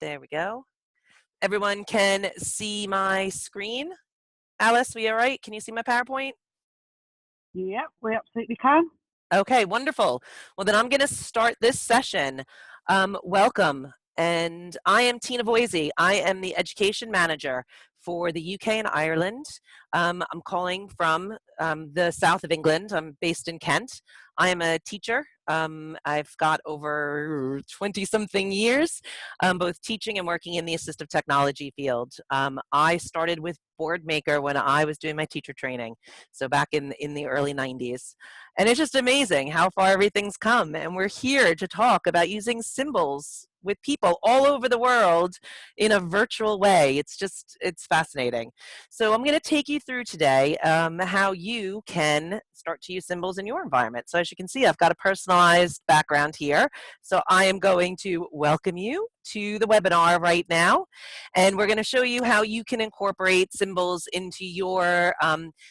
There we go. Everyone can see my screen. Alice, we all right? Can you see my PowerPoint? Yep, we absolutely can. Okay, wonderful. Well, then I'm going to start this session. Welcome. And I am Tina Voisey. I am the Education Manager for the UK and Ireland. I'm calling from the south of England. I'm based in Kent. I am a teacher. I've got over 20-something years, both teaching and working in the assistive technology field. I started with Boardmaker when I was doing my teacher training, so back in the early 90s. And it's just amazing how far everything's come. And we're here to talk about using symbols with people all over the world in a virtual way. It's fascinating. So I'm going to take you through today how you can start to use symbols in your environment. So as you can see, I've got a personalized background here. So I am going to welcome you to the webinar right now. And we're going to show you how you can incorporate symbols into your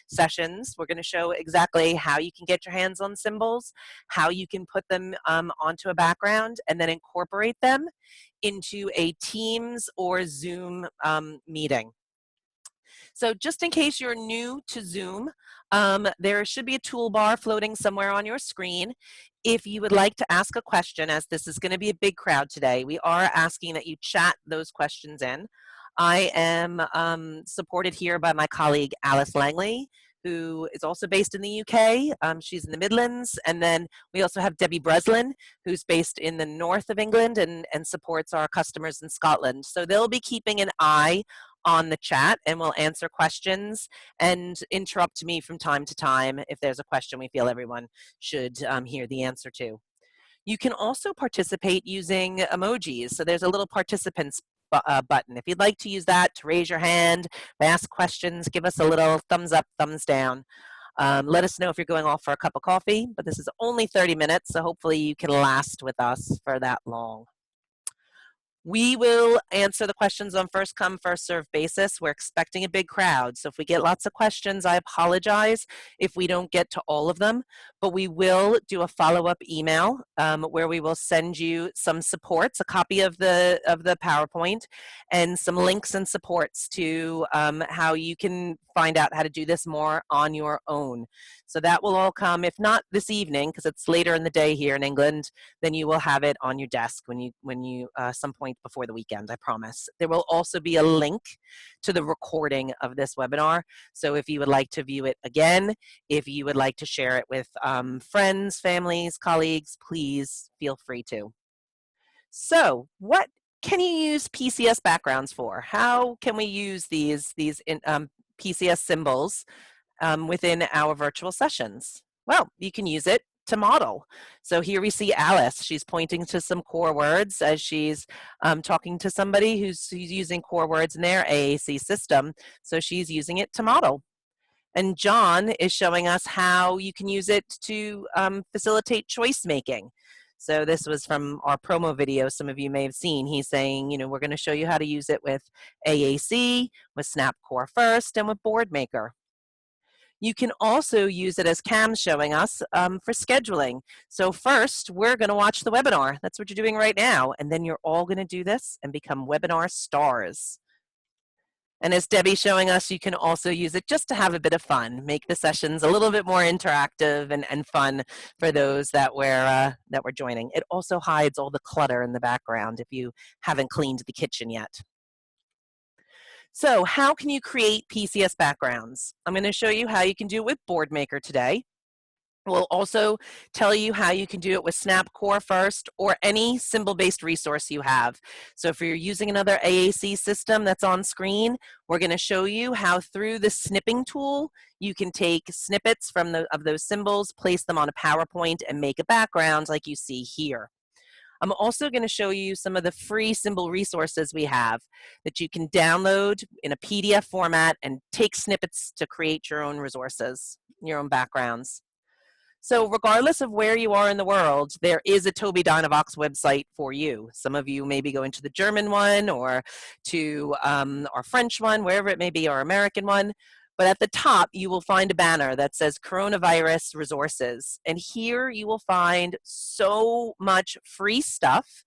sessions. We're going to show exactly how you can get your hands on symbols, how you can put them onto a background, and then incorporate them into a Teams or Zoom meeting. So just in case you're new to Zoom, there should be a toolbar floating somewhere on your screen. If you would like to ask a question, as this is going to be a big crowd today, we are asking that you chat those questions in. I am supported here by my colleague Alice Langley, who is also based in the UK. She's in the Midlands. And then we also have Debbie Breslin, who's based in the north of England and supports our customers in Scotland. So they'll be keeping an eye on the chat and we'll answer questions and interrupt me from time to time if there's a question we feel everyone should hear the answer to. You can also participate using emojis. So there's a little participants button. If you'd like to use that to raise your hand, ask questions, give us a little thumbs up, thumbs down. Let us know if you're going off for a cup of coffee, but this is only 30 minutes, so hopefully you can last with us for that long. We will answer the questions on first come, first serve basis. We're expecting a big crowd. So if we get lots of questions, I apologize if we don't get to all of them, but we will do a follow-up email where we will send you some supports, a copy of the PowerPoint, and some links and supports to how you can find out how to do this more on your own. So that will all come, if not this evening, because it's later in the day here in England, then you will have it on your desk when you some point before the weekend, I promise. There will also be a link to the recording of this webinar. So if you would like to view it again, if you would like to share it with friends, families, colleagues, please feel free to. So what can you use PCS backgrounds for? How can we use these PCS symbols within our virtual sessions? Well, you can use it to model. So here we see Alice. She's pointing to some core words as she's talking to somebody who's using core words in their AAC system. So she's using it to model. And John is showing us how you can use it to facilitate choice making. So this was from our promo video some of you may have seen. He's saying, we're going to show you how to use it with AAC, with Snap Core First, and with Boardmaker. You can also use it, as Cam's showing us, for scheduling. So first, we're going to watch the webinar. That's what you're doing right now. And then you're all going to do this and become webinar stars. And as Debbie's showing us, you can also use it just to have a bit of fun, make the sessions a little bit more interactive and fun for those that we're joining. It also hides all the clutter in the background if you haven't cleaned the kitchen yet. So how can you create PCS backgrounds? I'm going to show you how you can do it with Boardmaker today. We'll also tell you how you can do it with Snap Core First or any symbol-based resource you have. So if you're using another AAC system that's on screen, we're going to show you how through the snipping tool, you can take snippets of those symbols, place them on a PowerPoint, and make a background like you see here. I'm also going to show you some of the free symbol resources we have that you can download in a PDF format and take snippets to create your own resources, your own backgrounds. So regardless of where you are in the world, there is a Tobii Dynavox website for you. Some of you may be going to the German one or to our French one, wherever it may be, or American one. But at the top, you will find a banner that says Coronavirus Resources. And here you will find so much free stuff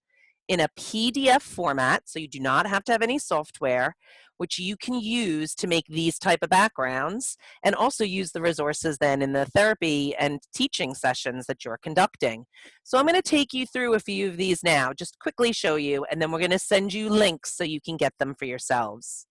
in a PDF format, so you do not have to have any software, which you can use to make these type of backgrounds, and also use the resources then in the therapy and teaching sessions that you're conducting. So I'm going to take you through a few of these now, just quickly show you, and then we're going to send you links so you can get them for yourselves.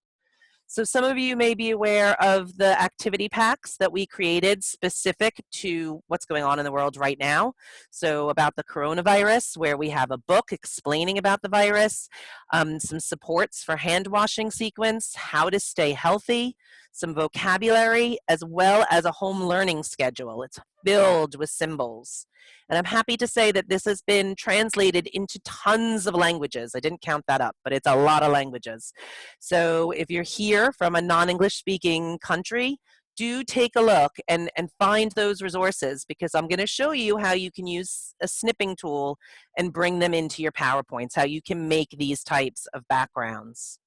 So some of you may be aware of the activity packs that we created specific to what's going on in the world right now. So about the coronavirus, where we have a book explaining about the virus, some supports for hand washing sequence, how to stay healthy, some vocabulary, as well as a home learning schedule. It's filled with symbols. And I'm happy to say that this has been translated into tons of languages. I didn't count that up, but it's a lot of languages. So if you're here from a non-English speaking country, do take a look and find those resources, because I'm going to show you how you can use a snipping tool and bring them into your PowerPoints, how you can make these types of backgrounds.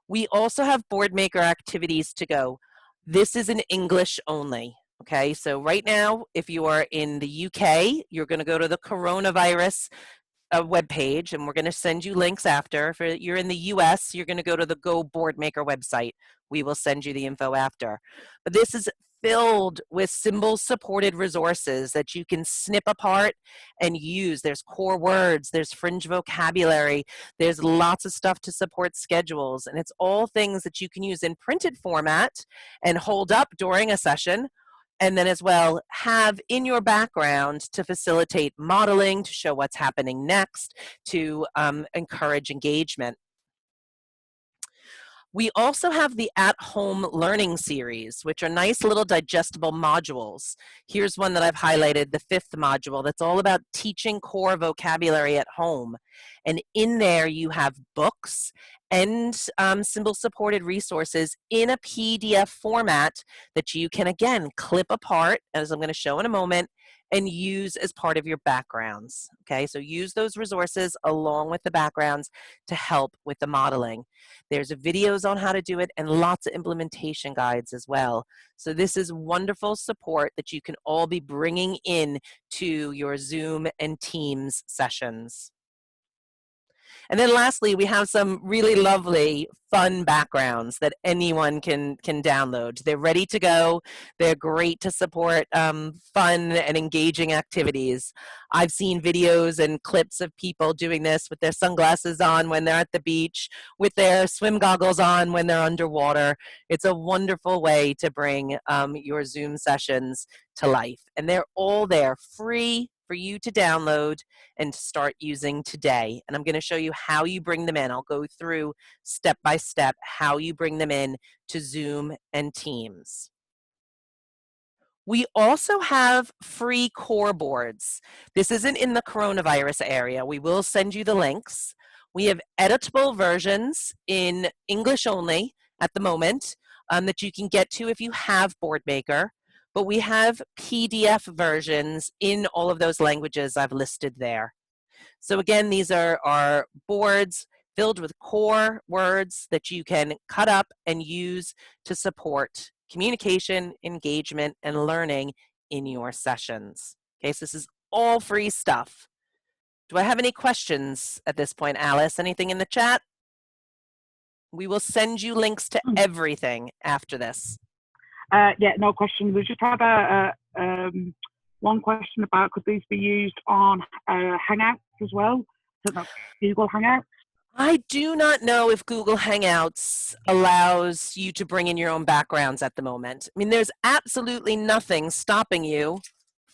We also have BoardMaker activities to go. This is in English only. Okay, so right now, if you are in the UK, you're going to go to the coronavirus webpage, and we're going to send you links after. If you're in the US, you're going to go to the Go BoardMaker website. We will send you the info after. But this is filled with symbol-supported resources that you can snip apart and use. There's core words, there's fringe vocabulary, there's lots of stuff to support schedules, and it's all things that you can use in printed format and hold up during a session, and then as well have in your background to facilitate modeling, to show what's happening next, to encourage engagement. We also have the at-home learning series, which are nice little digestible modules. Here's one that I've highlighted, the 5th module, that's all about teaching core vocabulary at home. And in there you have books and symbol-supported resources in a PDF format that you can, again, clip apart, as I'm going to show in a moment, and use as part of your backgrounds. Okay, so use those resources along with the backgrounds to help with the modeling. There's videos on how to do it and lots of implementation guides as well. So this is wonderful support that you can all be bringing in to your Zoom and Teams sessions. And then lastly, we have some really lovely, fun backgrounds that anyone can download. They're ready to go. They're great to support fun and engaging activities. I've seen videos and clips of people doing this with their sunglasses on when they're at the beach, with their swim goggles on when they're underwater. It's a wonderful way to bring your Zoom sessions to life. And they're all there, free for you to download and start using today. And I'm going to show you how you bring them in. I'll go through step by step how you bring them in to Zoom and Teams. We also have free core boards. This isn't in the coronavirus area. We will send you the links. We have editable versions in English only at the moment that you can get to if you have BoardMaker. But we have PDF versions in all of those languages I've listed there. So again, these are our boards filled with core words that you can cut up and use to support communication, engagement, and learning in your sessions. Okay, so this is all free stuff. Do I have any questions at this point, Alice? Anything in the chat? We will send you links to everything after this. Yeah, no question. We just had one question about could these be used on Hangouts as well? So that's Google Hangouts. I do not know if Google Hangouts allows you to bring in your own backgrounds at the moment. I mean, there's absolutely nothing stopping you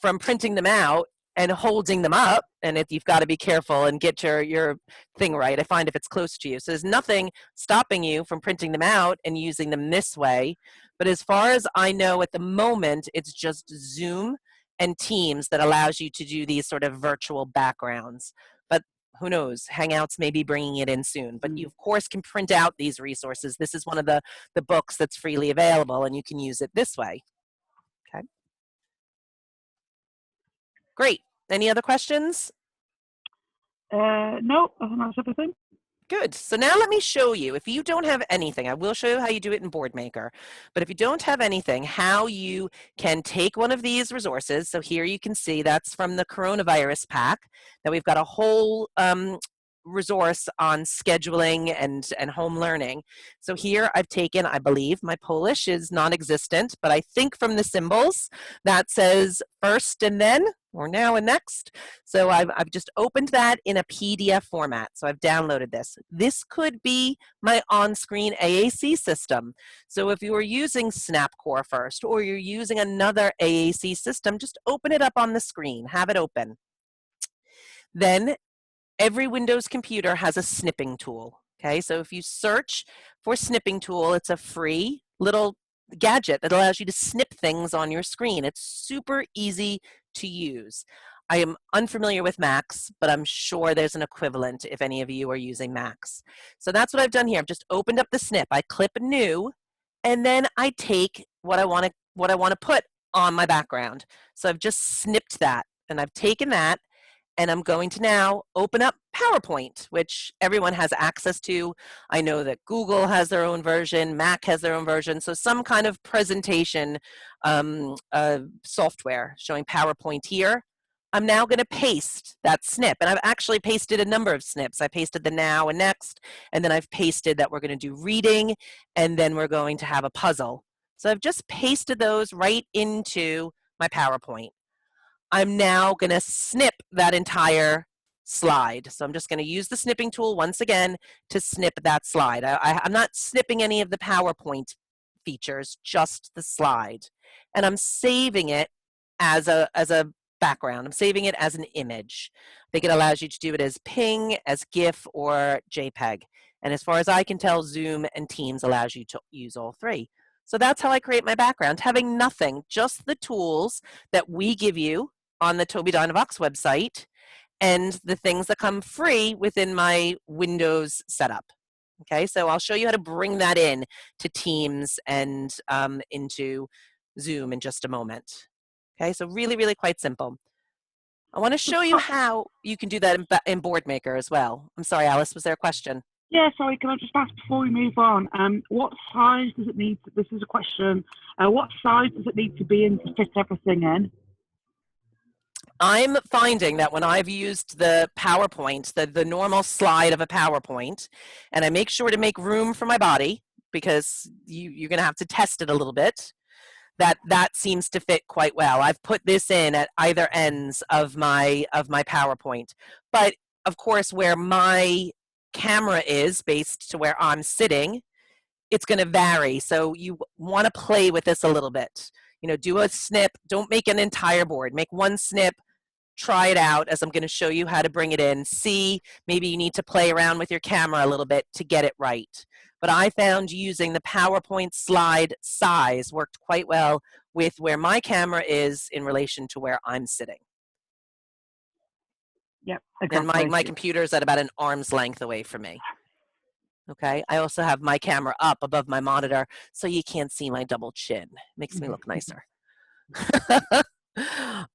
from printing them out and holding them up. And if you've got to be careful and get your thing right, I find if it's close to you. So there's nothing stopping you from printing them out and using them this way. But as far as I know at the moment, it's just Zoom and Teams that allows you to do these sort of virtual backgrounds. But who knows, Hangouts may be bringing it in soon. But you, of course, can print out these resources. This is one of the books that's freely available, and you can use it this way. Okay. Great. Any other questions? No, I think that's everything. Good. So now let me show you, if you don't have anything, I will show you how you do it in BoardMaker, but if you don't have anything, how you can take one of these resources. So here you can see that's from the coronavirus pack, that we've got a whole resource on scheduling and home learning. So here I've taken, I believe my Polish is non-existent, but I think from the symbols that says first and then, or now and next. So I've just opened that in a PDF format. So I've downloaded this. This could be my on-screen AAC system. So if you were using SnapCore first, or you're using another AAC system, just open it up on the screen, have it open. Then every Windows computer has a snipping tool. Okay, so if you search for snipping tool, it's a free little gadget that allows you to snip things on your screen. It's super easy to use. I am unfamiliar with Macs, but I'm sure there's an equivalent if any of you are using Macs. So that's what I've done here. I've just opened up the snip. I clip new, and then I take what I want to put on my background. So I've just snipped that, and I've taken that, and I'm going to now open up PowerPoint, which everyone has access to. I know that Google has their own version, Mac has their own version, so some kind of presentation software showing PowerPoint here. I'm now going to paste that snip, and I've actually pasted a number of snips. I pasted the now and next, and then I've pasted that we're going to do reading, and then we're going to have a puzzle. So I've just pasted those right into my PowerPoint. I'm now going to snip that entire slide. So I'm just going to use the snipping tool once again to snip that slide. I'm not snipping any of the PowerPoint features, just the slide. And I'm saving it as a background. I'm saving it as an image. I think it allows you to do it as PNG, as GIF, or JPEG. And as far as I can tell, Zoom and Teams allows you to use all three. So that's how I create my background, having nothing, just the tools that we give you on the Toby Dynavox website and the things that come free within my Windows setup. Okay, so I'll show you how to bring that in to Teams and into Zoom in just a moment. Okay, so really, really quite simple. I want to show you how you can do that in BoardMaker as well. I'm sorry, Alice, was there a question? Yeah, sorry, can I just ask before we move on, what size does it need, this is a question, what size does it need to be in to fit everything in? I'm finding that when I've used the PowerPoint, the normal slide of a PowerPoint, and I make sure to make room for my body, because you're going to have to test it a little bit, that seems to fit quite well. I've put this in at either ends of my PowerPoint. But, of course, where my camera is based to where I'm sitting, it's going to vary. So you want to play with this a little bit. You know, do a snip. Don't make an entire board. Make one snip. Try it out as I'm going to show you how to bring it in. See, maybe you need to play around with your camera a little bit to get it right. But I found using the PowerPoint slide size worked quite well with where my camera is in relation to where I'm sitting. Yep, exactly. And my computer is at about an arm's length away from me. Okay, I also have my camera up above my monitor so you can't see my double chin. Makes me look nicer.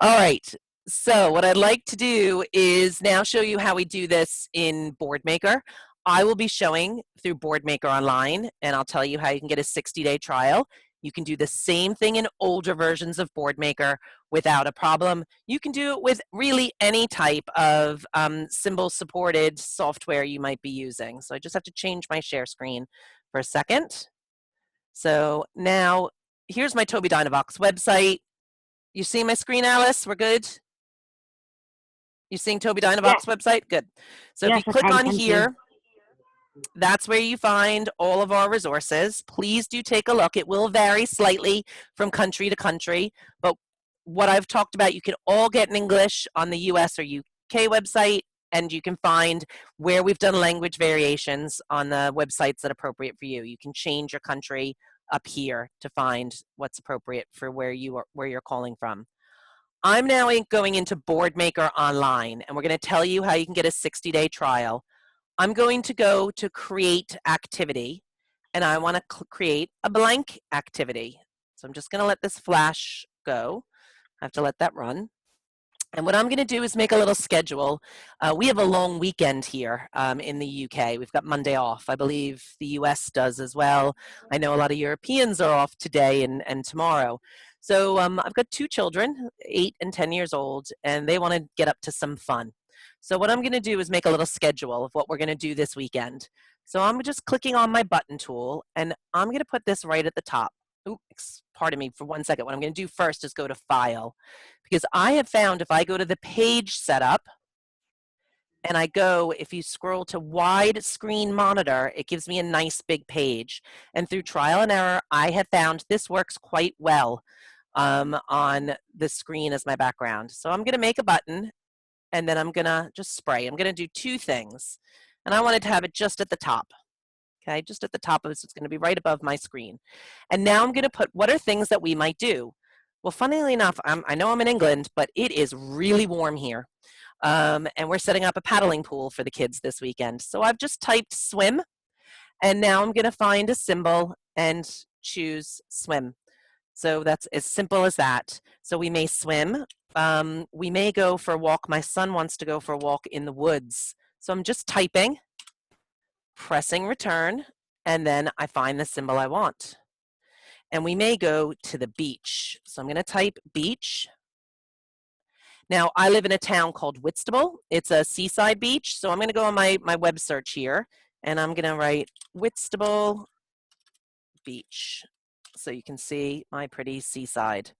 All right. So what I'd like to do is now show you how we do this in BoardMaker. I will be showing through BoardMaker Online, and I'll tell you how you can get a 60-day trial. You can do the same thing in older versions of BoardMaker without a problem. You can do it with really any type of symbol-supported software you might be using. So I just have to change my share screen for a second. So now here's my Toby Dynavox website. You see my screen, Alice? We're good? You seeing Toby Dynavox website? Good. So if you click on here, that's where you find all of our resources. Please do take a look. It will vary slightly from country to country, but what I've talked about, you can all get in English on the US or UK website, and you can find where we've done language variations on the websites that are appropriate for you. You can change your country up here to find what's appropriate for where you're calling from. I'm now going into BoardMaker Online, and we're going to tell you how you can get a 60-day trial. I'm going to go to Create Activity, and I want to create a blank activity. So I'm just going to let this flash go. I have to let that run. And what I'm going to do is make a little schedule. We have a long weekend here in the UK. We've got Monday off. I believe the US does as well. I know a lot of Europeans are off today and tomorrow. So I've got 2 children, 8 and 10 years old, and they want to get up to some fun. So what I'm going to do is make a little schedule of what we're going to do this weekend. So I'm just clicking on my button tool, and I'm going to put this right at the top. Oops, pardon me for 1 second. What I'm going to do first is go to File, because I have found if I go to the page setup and I go, if you scroll to wide screen monitor, it gives me a nice big page. And through trial and error, I have found this works quite well on the screen as my background. So I'm going to make a button, and then I'm going to just spray. I'm going to do 2 things, and I wanted to have it just at the top. Okay, just at the top of this, it's going to be right above my screen. And now I'm going to put what are things that we might do. Well, funnily enough, I know I'm in England, but it is really warm here. And we're setting up a paddling pool for the kids this weekend. So I've just typed swim, and now I'm going to find a symbol and choose swim. So that's as simple as that. So we may swim. We may go for a walk. My son wants to go for a walk in the woods. So I'm just typing, pressing return, and then I find the symbol I want. And we may go to the beach. So I'm going to type beach. Now, I live in a town called Whitstable. It's a seaside beach. So I'm going to go on my web search here, and I'm going to write Whitstable Beach. So you can see my pretty seaside.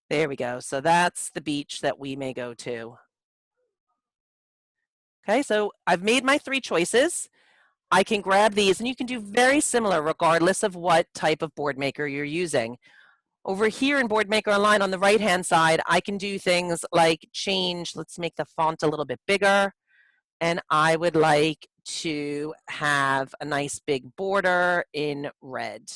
There we go. So that's the beach that we may go to. Okay, so I've made my 3 choices. I can grab these, and you can do very similar regardless of what type of board maker you're using. Over here in Board Maker Online on the right-hand side, I can do things like change, let's make the font a little bit bigger, and I would like to have a nice big border in red.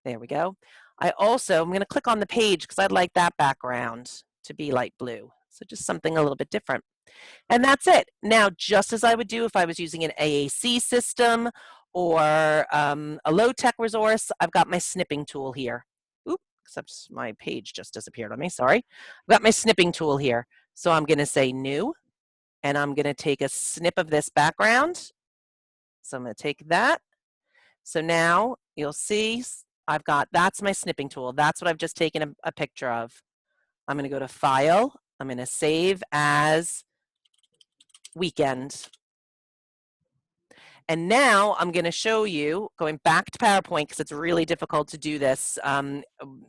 There we go. I'm going to click on the page because I'd like that background to be light blue. So just something a little bit different. And that's it. Now, just as I would do if I was using an AAC system or a low-tech resource, I've got my snipping tool here. Oops, except my page just disappeared on me, sorry. I've got my snipping tool here. So I'm going to say new, and I'm going to take a snip of this background. So I'm going to take that. So now you'll see that's my snipping tool. That's what I've just taken a picture of. I'm going to go to File. I'm going to save as weekend. And now I'm going to show you, going back to PowerPoint, because it's really difficult to do this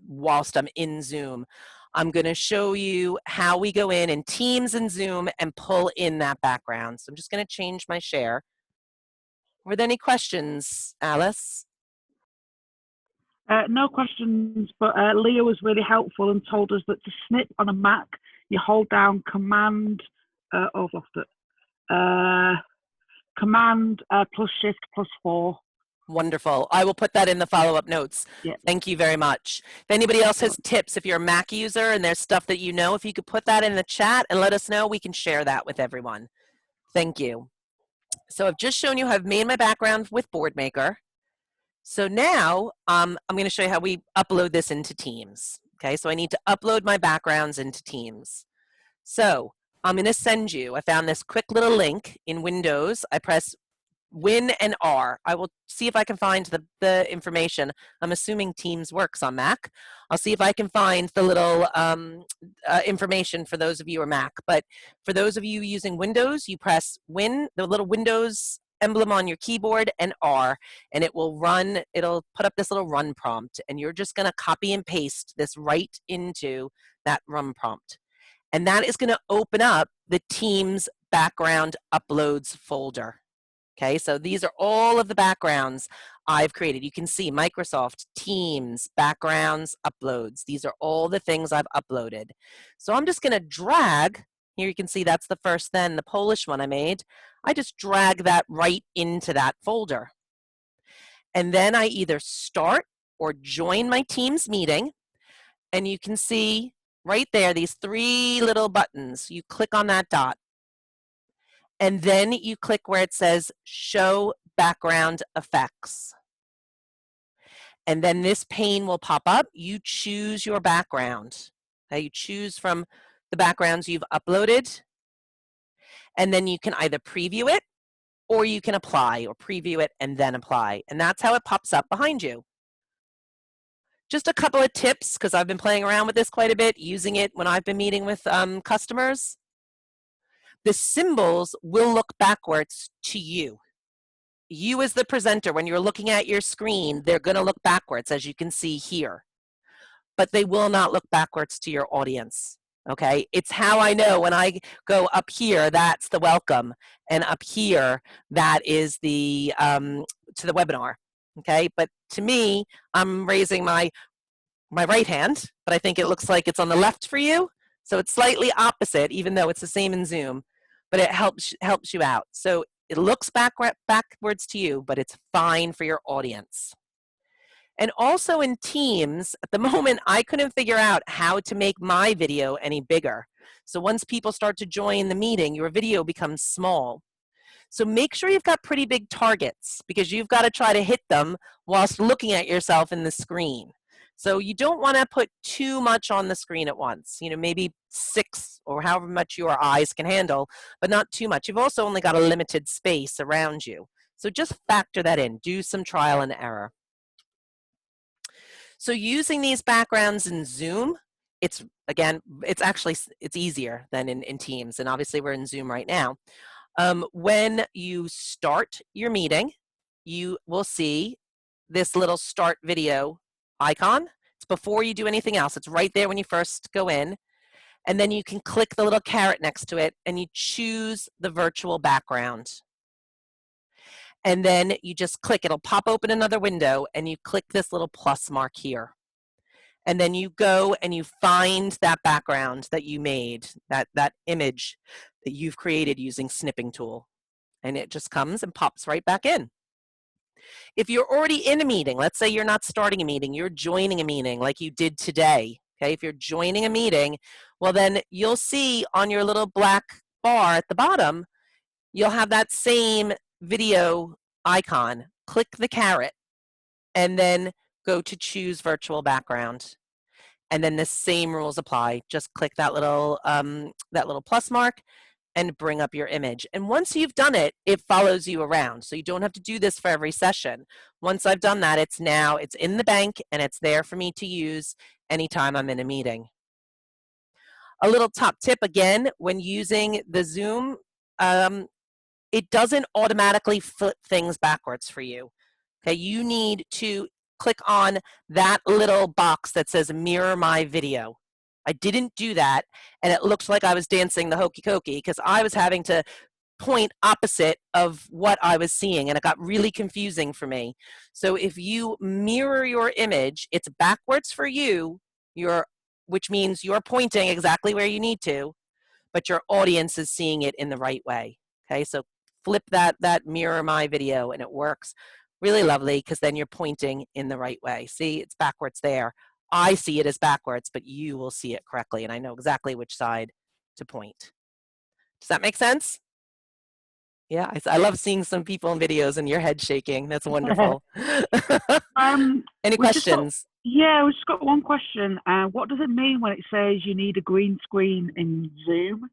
whilst I'm in Zoom. I'm going to show you how we go in Teams and Zoom and pull in that background. So I'm just going to change my share. Were there any questions, Alice? No questions, but Leah was really helpful and told us that to snip on a Mac, you hold down Command, I've lost it. Command plus Shift plus 4. Wonderful. I will put that in the follow-up notes. Yeah. Thank you very much. If anybody else has tips, if you're a Mac user and there's stuff that you know, if you could put that in the chat and let us know, we can share that with everyone. Thank you. So I've just shown you how I've made my background with BoardMaker. So now I'm going to show you how we upload this into Teams. Okay, so I need to upload my backgrounds into Teams. So I'm going to send you, I found this quick little link in Windows. I press Win and R. I will see if I can find the information. I'm assuming Teams works on Mac. I'll see if I can find the little information for those of you who are Mac. But for those of you using Windows, you press Win, the little Windows emblem on your keyboard, and R, and it will run, it'll put up this little run prompt, and you're just going to copy and paste this right into that run prompt. And that is going to open up the Teams background uploads folder. Okay, so these are all of the backgrounds I've created. You can see Microsoft, Teams, backgrounds, uploads. These are all the things I've uploaded. So I'm just going to drag, here you can see that's the first then, the Polish one I made. I just drag that right into that folder. And then I either start or join my Teams meeting. And you can see right there, these 3 little buttons. You click on that dot. And then you click where it says Show Background Effects. And then this pane will pop up. You choose your background. Okay, you choose from the backgrounds you've uploaded, and then you can either preview it or you can apply, or preview it and then apply. And that's how it pops up behind you. Just a couple of tips, because I've been playing around with this quite a bit, using it when I've been meeting with customers. The symbols will look backwards to you. You as the presenter, when you're looking at your screen, they're going to look backwards, as you can see here. But they will not look backwards to your audience. Okay, it's how I know when I go up here, that's the welcome, and up here, that is the to the webinar. Okay, but to me, I'm raising my right hand, but I think it looks like it's on the left for you, so it's slightly opposite, even though it's the same in Zoom, but it helps you out. So it looks backwards to you, but it's fine for your audience. And also in Teams, at the moment, I couldn't figure out how to make my video any bigger. So once people start to join the meeting, your video becomes small. So make sure you've got pretty big targets, because you've got to try to hit them whilst looking at yourself in the screen. So you don't want to put too much on the screen at once. You know, maybe 6 or however much your eyes can handle, but not too much. You've also only got a limited space around you. So just factor that in. Do some trial and error. So using these backgrounds in Zoom, it's easier than in Teams, and obviously we're in Zoom right now. When you start your meeting, you will see this little start video icon. It's before you do anything else. It's right there when you first go in, and then you can click the little caret next to it and you choose the virtual background. And then you just click, it'll pop open another window, and you click this little plus mark here. And then you go and you find that background that you made, that image that you've created using snipping tool. And it just comes and pops right back in. If you're already in a meeting, let's say you're not starting a meeting, you're joining a meeting like you did today. Okay, if you're joining a meeting, well then you'll see on your little black bar at the bottom, you'll have that same video icon. Click the caret and then go to choose virtual background. And then the same rules apply. Just click that little plus mark and bring up your image. And once you've done it, it follows you around. So you don't have to do this for every session. Once I've done that, it's in the bank and it's there for me to use anytime I'm in a meeting. A little top tip again, when using the Zoom, it doesn't automatically flip things backwards for you. Okay, you need to click on that little box that says mirror my video. I didn't do that, and it looked like I was dancing the hokey cokey because I was having to point opposite of what I was seeing, and it got really confusing for me. So if you mirror your image, it's backwards for you, which means you're pointing exactly where you need to, but your audience is seeing it in the right way. Okay, so flip that mirror my video, and it works really lovely because then you're pointing in the right way. See, it's backwards there. I see it as backwards, but you will see it correctly, and I know exactly which side to point. Does that make sense? Yeah, I love seeing some people in videos and your head shaking. That's wonderful. Any questions? We just got one question. What does it mean when it says you need a green screen in Zoom?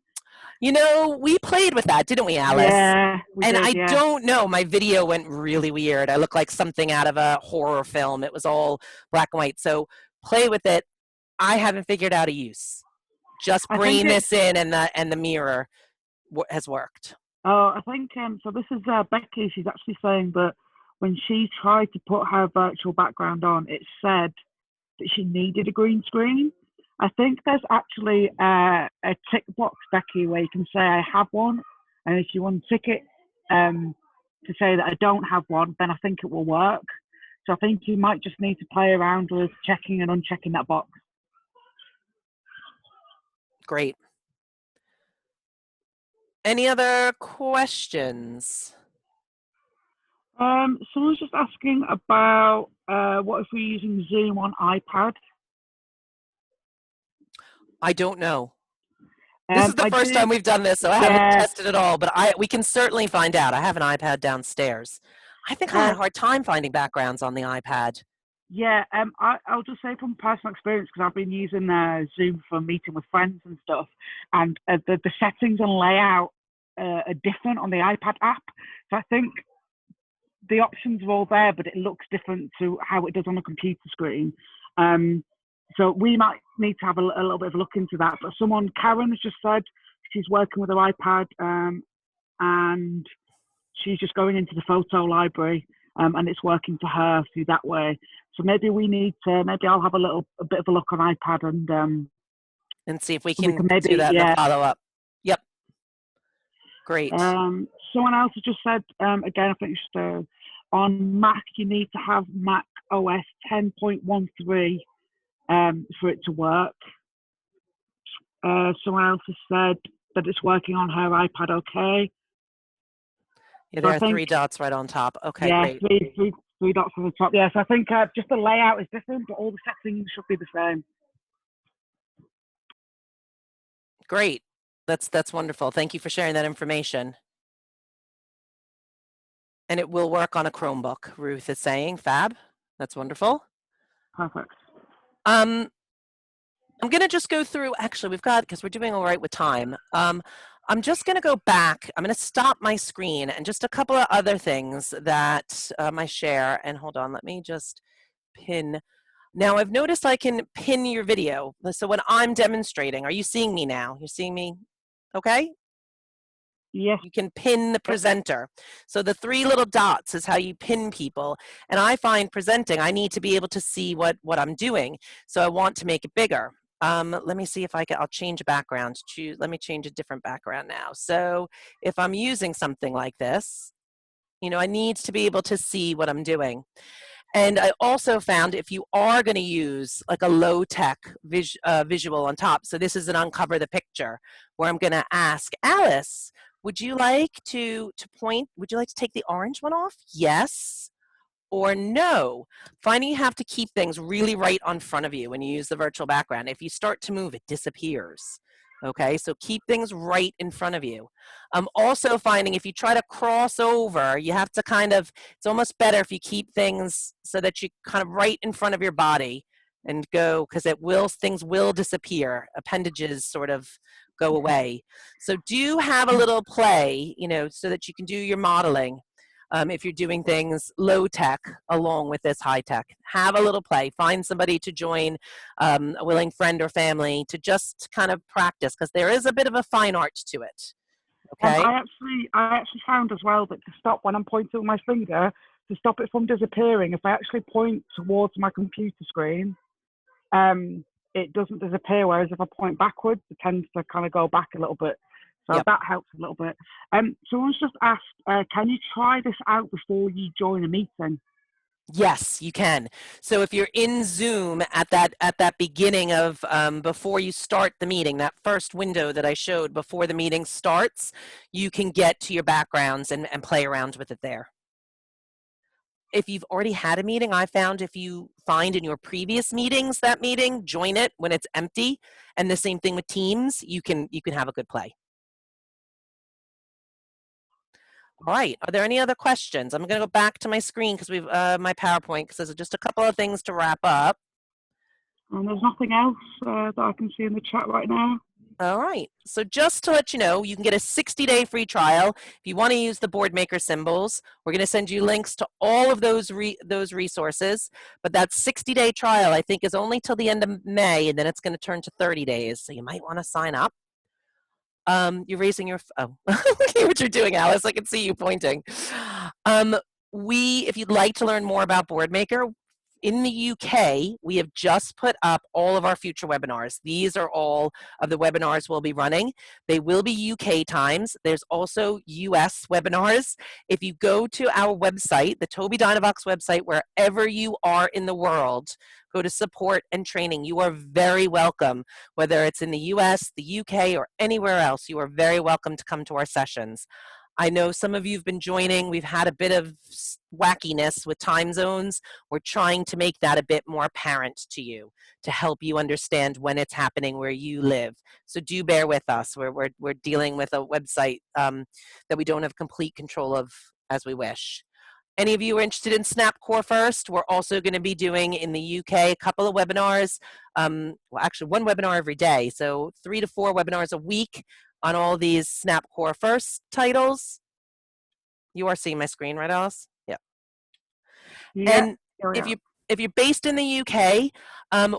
You know, we played with that, didn't we, Alice? Yeah, I don't know. My video went really weird. I looked like something out of a horror film. It was all black and white. So play with it. I haven't figured out a use. Just bringing this in, and the mirror has worked. Oh, I think so. This is Becky. She's actually saying that when she tried to put her virtual background on, it said that she needed a green screen. I think there's actually a tick box, Becky, where you can say I have one, and if you untick it to say that I don't have one, then I think it will work. So I think you might just need to play around with checking and unchecking that box. Great. Any other questions? Someone's just asking about what if we're using Zoom on iPad? I don't know. This is the first time we've done this, so I haven't tested it all, but we can certainly find out. I have an iPad downstairs. I think I had a hard time finding backgrounds on the iPad. Yeah, I'll just say from personal experience, because I've been using Zoom for meeting with friends and stuff, and the settings and layout are different on the iPad app. So I think the options are all there, but it looks different to how it does on a computer screen. Um, so we might need to have a little bit of a look into that. But Karen has just said she's working with her iPad, and she's just going into the photo library, and it's working for her through that way. So maybe maybe I'll have a bit of a look on iPad, and see if we we can can do maybe, that in the yeah. follow-up. Yep, great. Someone else has just said, again, I think on Mac, you need to have Mac OS 10.13 for it to work. Someone else has said that it's working on her iPad okay. Yeah, So there I are think, 3 dots right on top. Okay, yeah, great. three dots on the top. Yeah, so I think just the layout is different, but all the settings should be the same. Great. That's wonderful. Thank you for sharing that information. And it will work on a Chromebook, Ruth is saying. Fab. That's wonderful. Perfect. I'm going to just go through, actually, because we're doing all right with time. I'm just going to go back. I'm going to stop my screen and just a couple of other things that I share. And hold on, let me just pin. Now, I've noticed I can pin your video. So when I'm demonstrating, are you seeing me now? You're seeing me okay? Yes. You can pin the presenter. So the 3 little dots is how you pin people. And I find presenting, I need to be able to see what I'm doing. So I want to make it bigger. Let me see if I'll change a background. Let me change a different background now. So if I'm using something like this, I need to be able to see what I'm doing. I also found if you are going to use like a low-tech visual on top, so this is an uncover the picture, where I'm going to ask Alice, would you like to take the orange one off? Yes or no. Finding you have to keep things really right on front of you when you use the virtual background. If you start to move, it disappears. Okay, so keep things right in front of you. Also finding if you try to cross over, you have to it's almost better if you keep things so that you kind of right in front of your body and go, because things will disappear. Appendages sort of go away. So do have a little play, so that you can do your modeling. If you're doing things low tech along with this high tech, have a little play. Find somebody to join, a willing friend or family to just kind of practice, because there is a bit of a fine art to it. Okay. I actually found as well that to stop when I'm pointing with my finger, to stop it from disappearing, if I actually point towards my computer screen, it doesn't disappear. Whereas if I point backwards, it tends to kind of go back a little bit. So Yep. that helps a little bit. Someone's just asked, can you try this out before you join a meeting? Yes, you can. So if you're in Zoom at that beginning of before you start the meeting, that first window that I showed before the meeting starts, you can get to your backgrounds and play around with it there. If you've already had a meeting, I found if you find in your previous meetings that meeting, join it when it's empty, and the same thing with Teams, you can have a good play. All right, are there any other questions? I'm going to go back to my screen because my PowerPoint, because there's just a couple of things to wrap up. And there's nothing else that I can see in the chat right now. All right, so just to let you know, you can get a 60-day free trial. If you want to use the board maker symbols, we're going to send you links to all of those resources. But that 60-day trial, I think, is only till the end of May, and then it's going to turn to 30 days. So you might want to sign up. You're raising your, oh, look at what you're doing, Alice. I can see you pointing. If you'd like to learn more about BoardMaker, in the UK, we have just put up all of our future webinars. These are all of the webinars we'll be running. They will be UK times. There's also US webinars. If you go to our website, the Tobii Dynavox website, wherever you are in the world, go to support and training. You are very welcome, whether it's in the US, the UK, or anywhere else. You are very welcome to come to our sessions. I know some of you have been joining. We've had a bit of wackiness with time zones. We're trying to make that a bit more apparent to you to help you understand when it's happening where you live. So do bear with us. We're dealing with a website that we don't have complete control of as we wish. Any of you are interested in Snap Core First, we're also going to be doing in the UK a couple of webinars, well actually one webinar every day, so 3 to 4 webinars a week on all these Snap Core First titles. You are seeing my screen, right, Alice? Yeah. Yeah. And if you're based in the UK,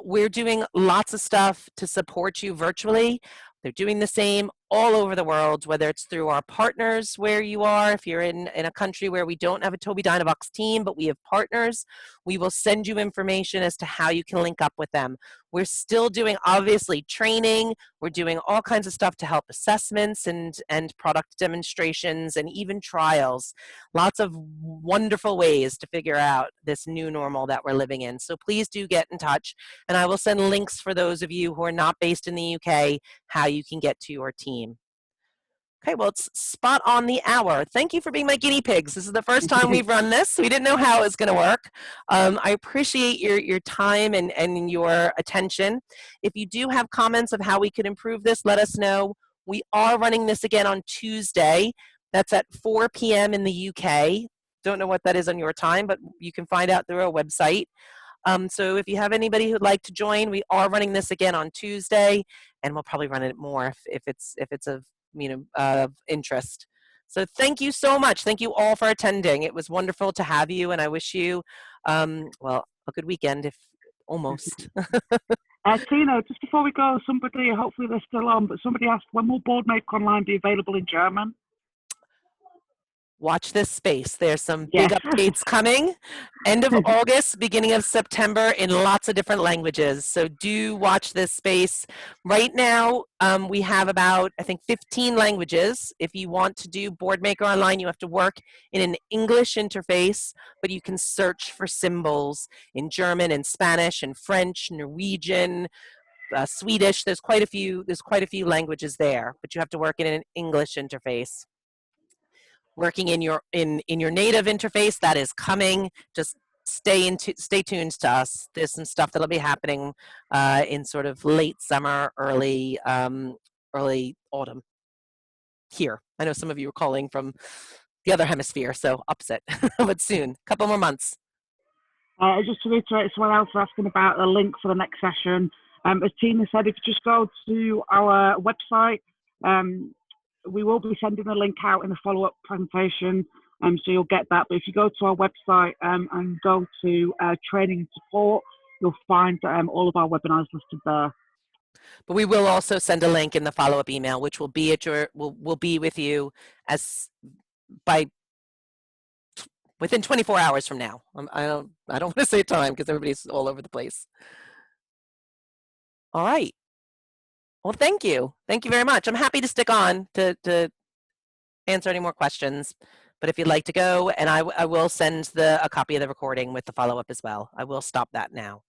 we're doing lots of stuff to support you virtually. They're doing the same all over the world, whether it's through our partners where you are. If you're in a country where we don't have a Tobii Dynavox team, but we have partners, we will send you information as to how you can link up with them. We're still doing, obviously, training. We're doing all kinds of stuff to help assessments and product demonstrations and even trials. Lots of wonderful ways to figure out this new normal that we're living in. So please do get in touch, and I will send links for those of you who are not based in the UK, how you can get to your team. Okay, well, it's spot on the hour. Thank you for being my guinea pigs. This is the first time we've run this. We didn't know how it was going to work. I appreciate your time and your attention. If you do have comments of how we could improve this, let us know. We are running this again on Tuesday. That's at 4 p.m. in the UK. Don't know what that is on your time, but you can find out through our website. So if you have anybody who'd like to join, we are running this again on Tuesday, and we'll probably run it more if it's of interest. So thank you so much. Thank you all for attending. It was wonderful to have you, and I wish you well, a good weekend, if almost. Tina, just before we go, somebody, hopefully they're still on, but somebody asked, when will BoardMaker Online be available in German? Watch this space. There's some big updates coming. End of August, beginning of September in lots of different languages. So do watch this space. Right now, we have about, I think, 15 languages. If you want to do BoardMaker Online, you have to work in an English interface, but you can search for symbols in German and Spanish and French, Norwegian, Swedish. There's quite a few languages there, but you have to work in an English interface. Working in your native interface, that is coming. Just stay tuned to us. There's some stuff that'll be happening in sort of late summer, early autumn here. I know some of you are calling from the other hemisphere, so upset, but soon, a couple more months. Just to reiterate, someone else was asking about a link for the next session. As Tina said, if you just go to our website, we will be sending a link out in a follow-up presentation, so you'll get that. But if you go to our website and go to training and support, you'll find all of our webinars listed there. But we will also send a link in the follow-up email, which will be will be with you within 24 hours from now. I don't want to say time because everybody's all over the place. All right. Well, thank you. Thank you very much. I'm happy to stick on to answer any more questions. But if you'd like to go, and I will send a copy of the recording with the follow-up as well. I will stop that now.